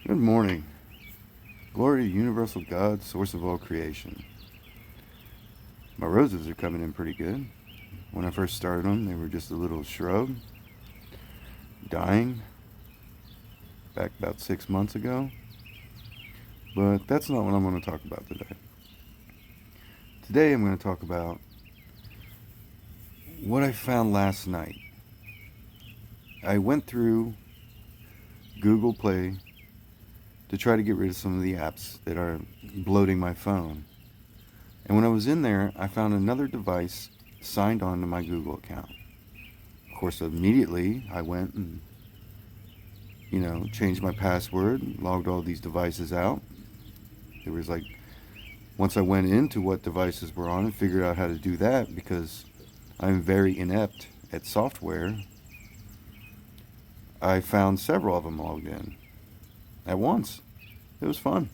Good morning. Glory to universal God, source of all creation. My roses are coming in pretty good. When I first started them, they were just a little shrub, dying back about 6 months ago. But that's not what I'm going to talk about today. Today I'm going to talk about what I found last night. I went through Google Play to try to get rid of some of the apps that are bloating my phone. And when I was in there, I found another device signed on to my Google account. Of course, immediately I went and, changed my password, logged all these devices out. There was once I went into what devices were on and figured out how to do that, because I'm very inept at software, I found several of them logged in at once. It was fun.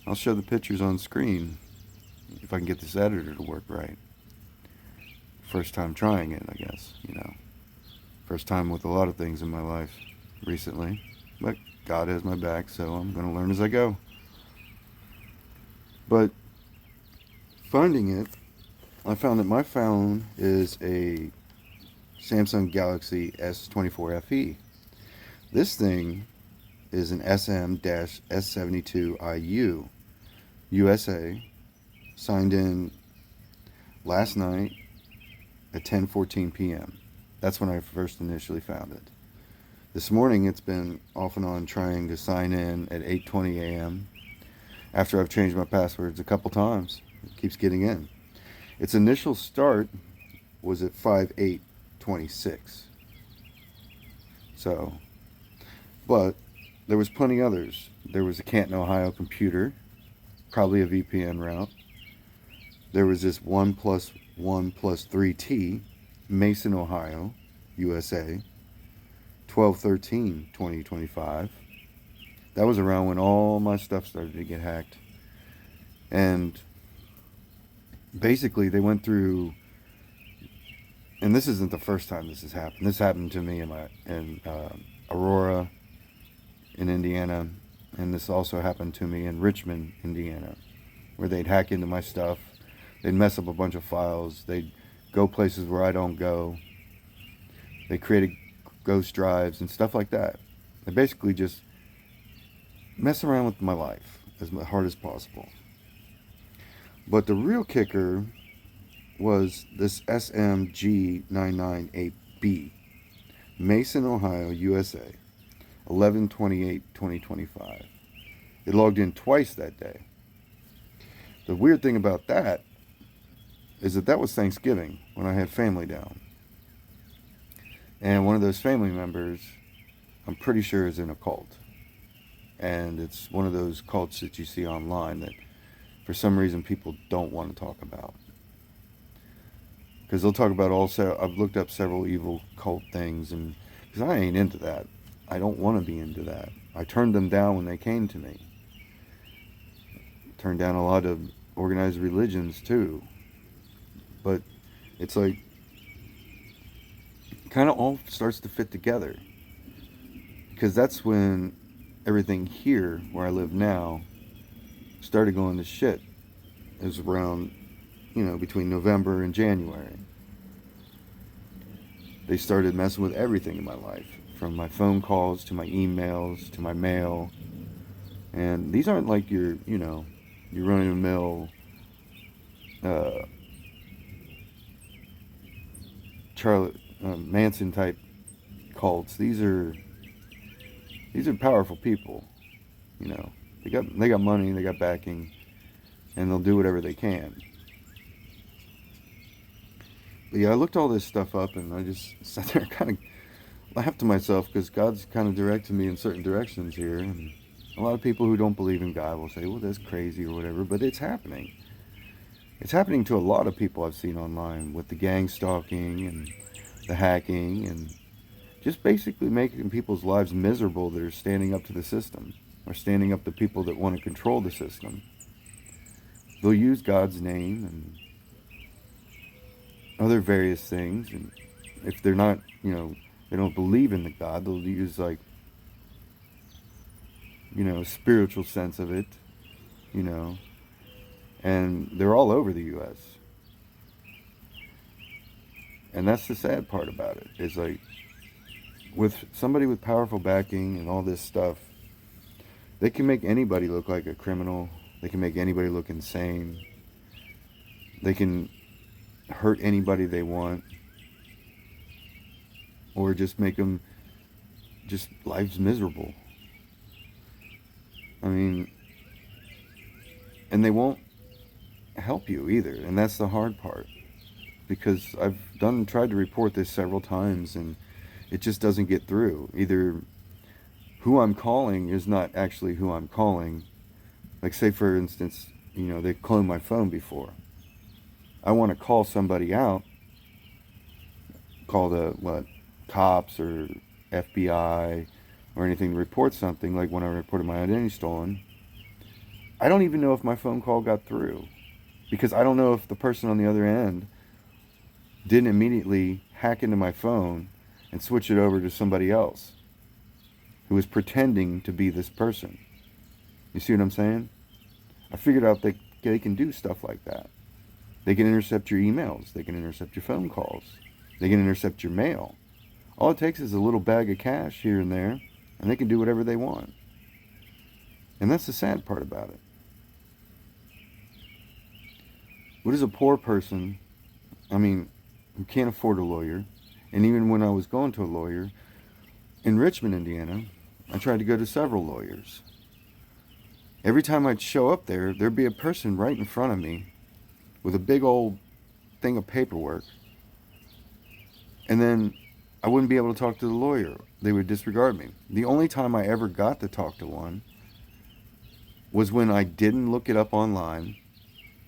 I'll show the pictures on screen if I can get this editor to work right. First time trying it, I guess, First time with a lot of things in my life recently. But God has my back, so I'm going to learn as I go. But finding it, I found that my phone is a Samsung Galaxy S24 FE. This thing is an SM-S72IU USA, signed in last night at 10:14 p.m. That's when I first initially found it. This morning it's been off and on trying to sign in at 8:20 a.m. after I've changed my passwords a couple times. It keeps getting in. Its initial start was at 5/8/26. So, but there was plenty others. There was a Canton, Ohio computer, probably a VPN route. There was this 1+1+3T, Mason, Ohio, USA, 12/13/2025. That was around when all my stuff started to get hacked. And basically they went through, and this isn't the first time this has happened. This happened to me in Aurora, in Indiana, and this also happened to me in Richmond, Indiana, where they'd hack into my stuff. They'd mess up a bunch of files. They'd go places where I don't go. They created ghost drives and stuff like that. They basically just mess around with my life as hard as possible. But the real kicker was this SMG998B, Mason, Ohio, USA, 11/28/2025. It logged in twice that day. The weird thing about that is that was Thanksgiving when I had family down. And one of those family members, I'm pretty sure, is in a cult. And it's one of those cults that you see online that for some reason people don't want to talk about. Because they'll talk about I've looked up several evil cult things, and because I ain't into that. I don't want to be into that. I turned them down when they came to me. Turned down a lot of organized religions too. But it's like, kind of all starts to fit together. Because that's when everything here, where I live now, started going to shit. It was around, between November and January. They started messing with everything in my life, from my phone calls to my emails to my mail. And these aren't like your run-of-the-mill Charlotte Manson type cults. These are powerful people. They got money, they got backing, and they'll do whatever they can. But yeah, I looked all this stuff up, and I just sat there and kind of laughed to myself, because God's kind of directed me in certain directions here. And a lot of people who don't believe in God will say, well, that's crazy or whatever, but it's happening. It's happening to a lot of people I've seen online, with the gang stalking and the hacking, and just basically making people's lives miserable that are standing up to the system, or standing up to people that want to control the system. They'll use God's name and other various things, and if they're not, they don't believe in the God, they'll use spiritual sense of it, you know, and they're all over the U.S. And that's the sad part about it. Is like with somebody with powerful backing and all this stuff, they can make anybody look like a criminal. They can make anybody look insane. They can hurt anybody they want, or just make them just life's miserable. I mean, and they won't help you either, and that's the hard part. Because I've tried to report this several times, and it just doesn't get through. Either who I'm calling is not actually who I'm calling. Like, say for instance, they cloned my phone before. I want to call somebody out, call the cops or FBI or anything to report something, like when I reported my identity stolen. I don't even know if my phone call got through, because I don't know if the person on the other end didn't immediately hack into my phone and switch it over to somebody else who was pretending to be this person. You see what I'm saying? I figured out that they can do stuff like that. They can intercept your emails. They can intercept your phone calls. They can intercept your mail. All it takes is a little bag of cash here and there, and they can do whatever they want. And that's the sad part about it. What is a poor person, who can't afford a lawyer, and even when I was going to a lawyer, in Richmond, Indiana, I tried to go to several lawyers. Every time I'd show up there, there'd be a person right in front of me with a big old thing of paperwork, and then I wouldn't be able to talk to the lawyer. They would disregard me. The only time I ever got to talk to one was when I didn't look it up online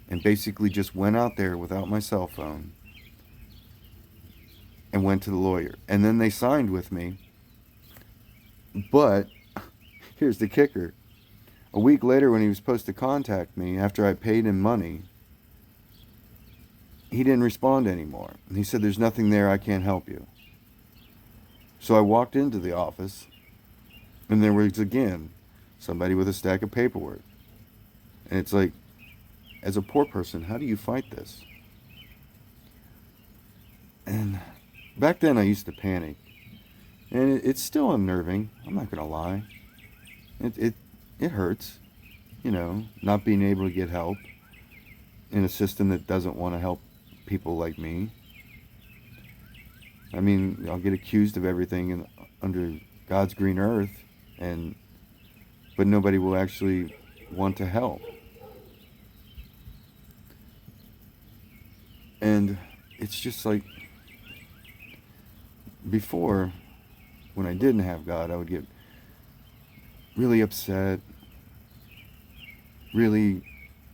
and basically just went out there without my cell phone and went to the lawyer. And then they signed with me. But here's the kicker. A week later, when he was supposed to contact me after I paid him money, he didn't respond anymore. And he said, "There's nothing there, I can't help you." So I walked into the office, and there was again somebody with a stack of paperwork. And it's like, as a poor person, how do you fight this? And back then I used to panic. And it's still unnerving, I'm not going to lie. It hurts, not being able to get help in a system that doesn't want to help people like me. I'll get accused of everything under God's green earth, but nobody will actually want to help. And it's just like, before, when I didn't have God, I would get really upset, really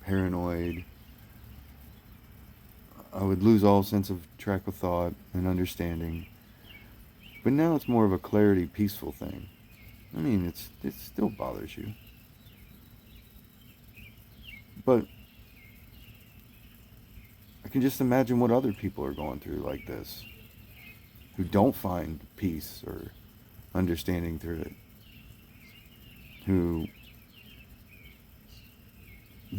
paranoid. I would lose all sense of track of thought and understanding. But now it's more of a clarity, peaceful thing. It still bothers you. But I can just imagine what other people are going through like this, who don't find peace or understanding through it, who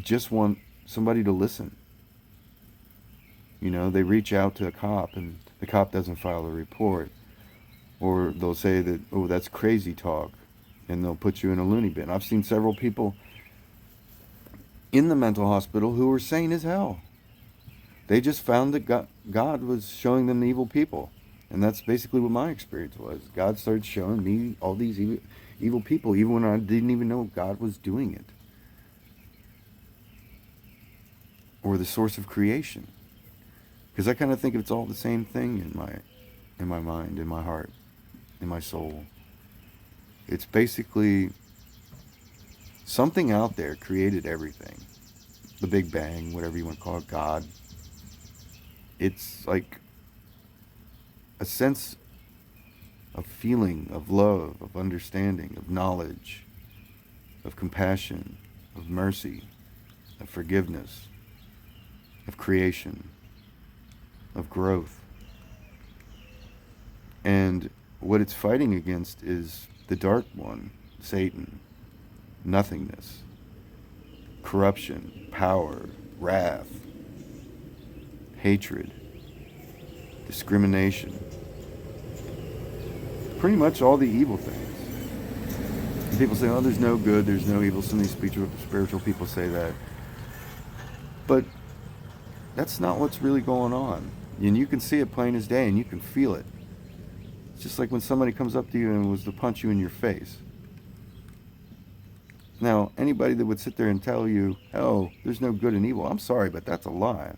just want somebody to listen. They reach out to a cop and the cop doesn't file a report. Or they'll say that, "Oh, that's crazy talk," and they'll put you in a loony bin. I've seen several people in the mental hospital who were sane as hell. They just found that God was showing them evil people. And that's basically what my experience was. God started showing me all these evil people, even when I didn't even know God was doing it. Or the source of creation. Because I kind of think it's all the same thing in my mind, in my heart, in my soul. It's basically something out there created everything. The Big Bang, whatever you want to call it, God. It's like a sense of feeling, of love, of understanding, of knowledge, of compassion, of mercy, of forgiveness, of creation, of growth. And what it's fighting against is the dark one, Satan. nothingness, corruption, power, wrath, hatred, discrimination, pretty much all the evil things. And people say, oh, there's no good, there's no evil. Some of these spiritual people say that. But that's not what's really going on. And you can see it plain as day, and you can feel it. It's just like when somebody comes up to you and was to punch you in your face. Now, anybody that would sit there and tell you, oh, there's no good and evil, I'm sorry, but that's a lie.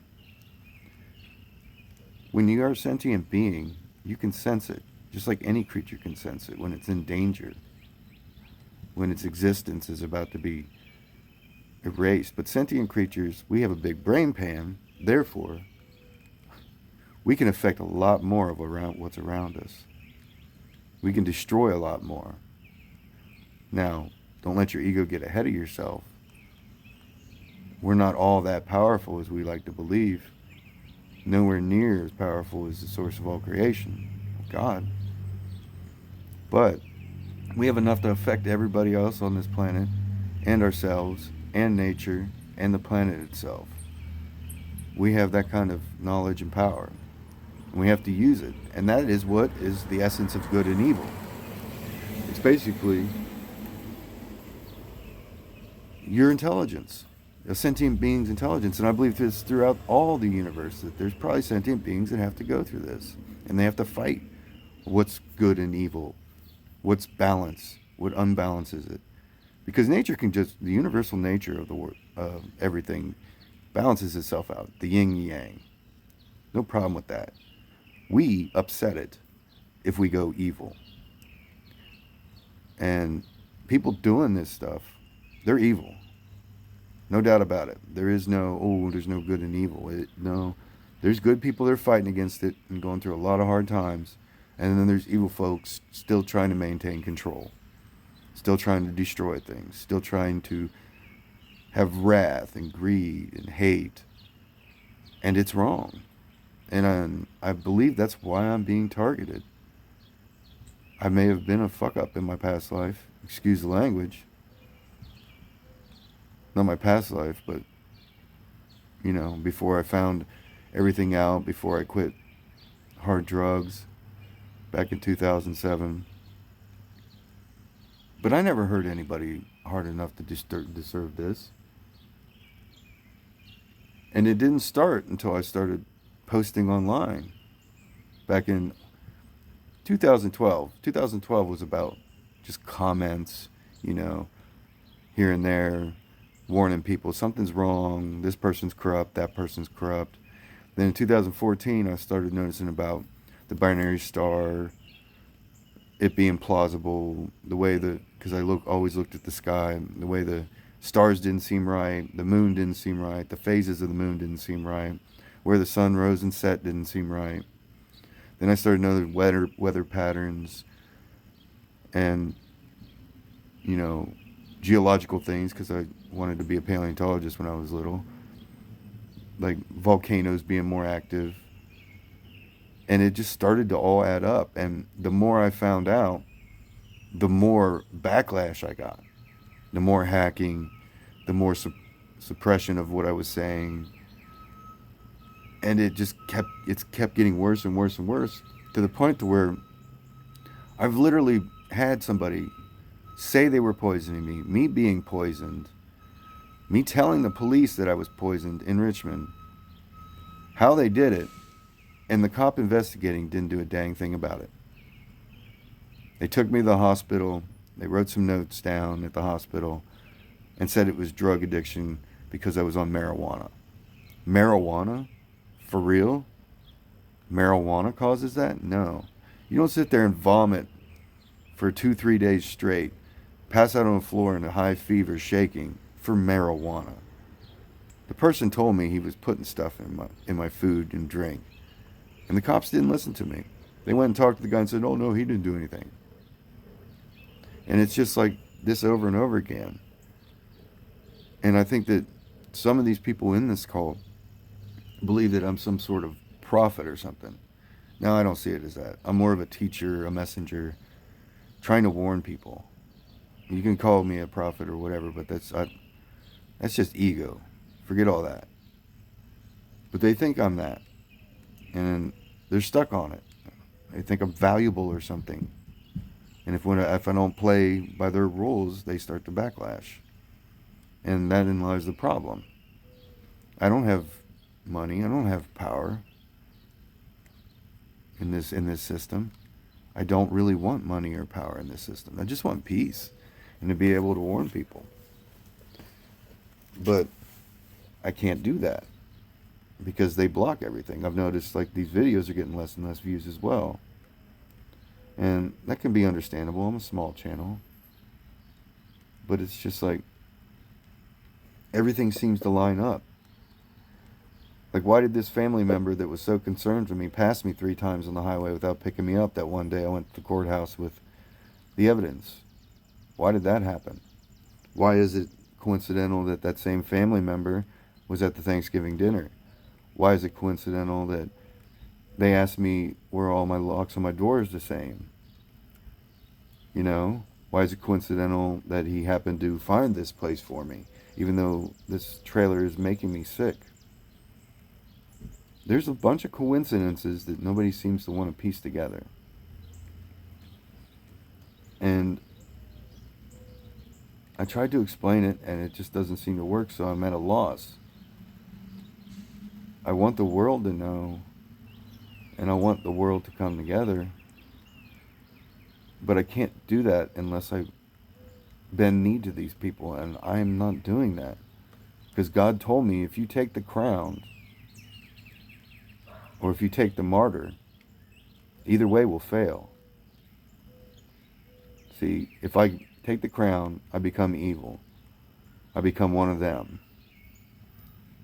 When you are a sentient being, you can sense it, just like any creature can sense it when it's in danger, when its existence is about to be erased. But sentient creatures, we have a big brain pan, therefore, we can affect a lot more of what's around us. We can destroy a lot more. Now, don't let your ego get ahead of yourself. We're not all that powerful as we like to believe. Nowhere near as powerful as the source of all creation, God. But we have enough to affect everybody else on this planet, and ourselves, and nature, and the planet itself. We have that kind of knowledge and power. And we have to use it. And that is what is the essence of good and evil. It's basically your intelligence, a sentient being's intelligence. And I believe this throughout all the universe, that there's probably sentient beings that have to go through this. And they have to fight what's good and evil, what's balance, what unbalances it. Because nature can just, the universal nature of everything balances itself out, the yin yang. No problem with that. We upset it if we go evil. And people doing this stuff, they're evil. No doubt about it. There's no good and evil. No, there's good people that are fighting against it and going through a lot of hard times. And then there's evil folks still trying to maintain control. Still trying to destroy things. Still trying to have wrath and greed and hate. And it's wrong. And I believe that's why I'm being targeted. I may have been a fuck up in my past life. Excuse the language. Not my past life, but, before I found everything out, before I quit hard drugs back in 2007. But I never hurt anybody hard enough to deserve this. And it didn't start until I started posting online back in 2012. 2012 was about just comments, here and there, warning people something's wrong, this person's corrupt, that person's corrupt. Then in 2014, I started noticing about the binary star, it being plausible, the way because I always looked at the sky, the way the stars didn't seem right, the moon didn't seem right, the phases of the moon didn't seem right, where the sun rose and set didn't seem right. Then I started noticing weather patterns and, geological things, because I wanted to be a paleontologist when I was little, like volcanoes being more active. And it just started to all add up. And the more I found out, the more backlash I got. The more hacking, the more suppression of what I was saying. And it just kept getting worse and worse and worse, to the point to where I've literally had somebody say they were poisoning me being poisoned, me telling the police that I was poisoned in Richmond, how they did it, and the cop investigating didn't do a dang thing about it. They took me to the hospital, they wrote some notes down at the hospital, and said it was drug addiction because I was on marijuana. Marijuana? For real? Marijuana causes that? No. You don't sit there and vomit for 2-3 days straight, pass out on the floor in a high fever, shaking, for marijuana. The person told me he was putting stuff in my food and drink. And the cops didn't listen to me. They went and talked to the guy and said, oh no, he didn't do anything. And it's just like this over and over again. And I think that some of these people in this cult believe that I'm some sort of prophet or something. No, I don't see it as that. I'm more of a teacher, a messenger, trying to warn people. You can call me a prophet or whatever, but that's just ego. Forget all that. But they think I'm that, and they're stuck on it. They think I'm valuable or something. And if I don't play by their rules, they start to backlash, and that in lies the problem. I don't have money. I don't have power in this system. I don't really want money or power in this system. I just want peace and to be able to warn people. But I can't do that because they block everything. I've noticed like these videos are getting less and less views as well. And that can be understandable. I'm a small channel. But it's just like everything seems to line up. Like, why did this family member that was so concerned for me pass me 3 times on the highway without picking me up that one day I went to the courthouse with the evidence? Why did that happen? Why is it coincidental that that same family member was at the Thanksgiving dinner? Why is it coincidental that they asked me were all my locks on my doors the same? You know? Why is it coincidental that he happened to find this place for me, even though this trailer is making me sick? There's a bunch of coincidences that nobody seems to want to piece together. And I tried to explain it, and it just doesn't seem to work, so I'm at a loss. I want the world to know, and I want the world to come together, but I can't do that unless I bend knee to these people, and I'm not doing that. Because God told me, if you take the crown, or if you take the martyr, either way will fail. See, if I take the crown, I become evil. I become one of them.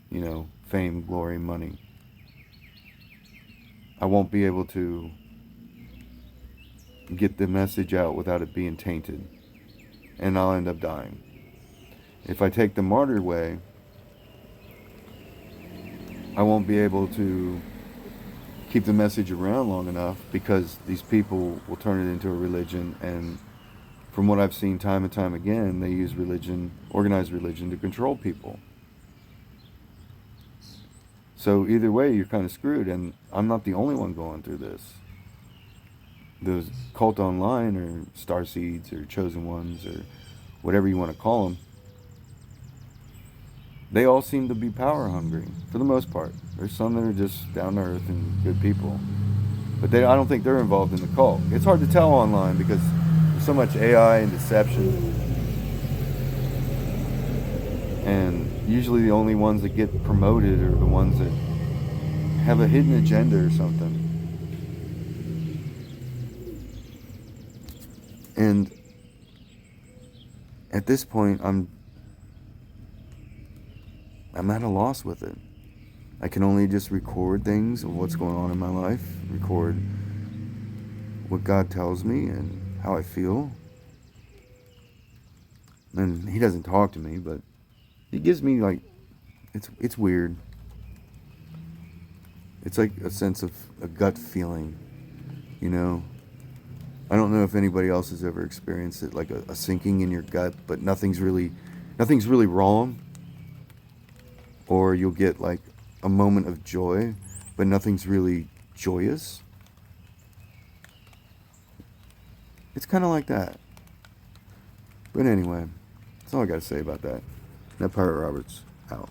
You know, fame, glory, money. I won't be able to get the message out without it being tainted. And I'll end up dying. If I take the martyr way, I won't be able to keep the message around long enough because these people will turn it into a religion, and from what I've seen time and time again, they use religion, organized religion, to control people. So either way, you're kind of screwed, and I'm not the only one going through this. Those Cult Online or Starseeds or Chosen Ones or whatever you want to call them, they all seem to be power hungry for the most part. There's some that are just down to earth and good people, but I don't think they're involved in the cult. It's hard to tell online because there's so much AI and deception, and usually the only ones that get promoted are the ones that have a hidden agenda or something. And at this point, I'm at a loss with it. I can only just record things of what's going on in my life, record what God tells me and how I feel. And he doesn't talk to me, but he gives me like, it's weird. It's like a sense of a gut feeling, you know? I don't know if anybody else has ever experienced it, like a sinking in your gut, but nothing's really wrong. Or you'll get like a moment of joy, but nothing's really joyous. It's kind of like that. But anyway, that's all I got to say about that. That Pirate Roberts, out.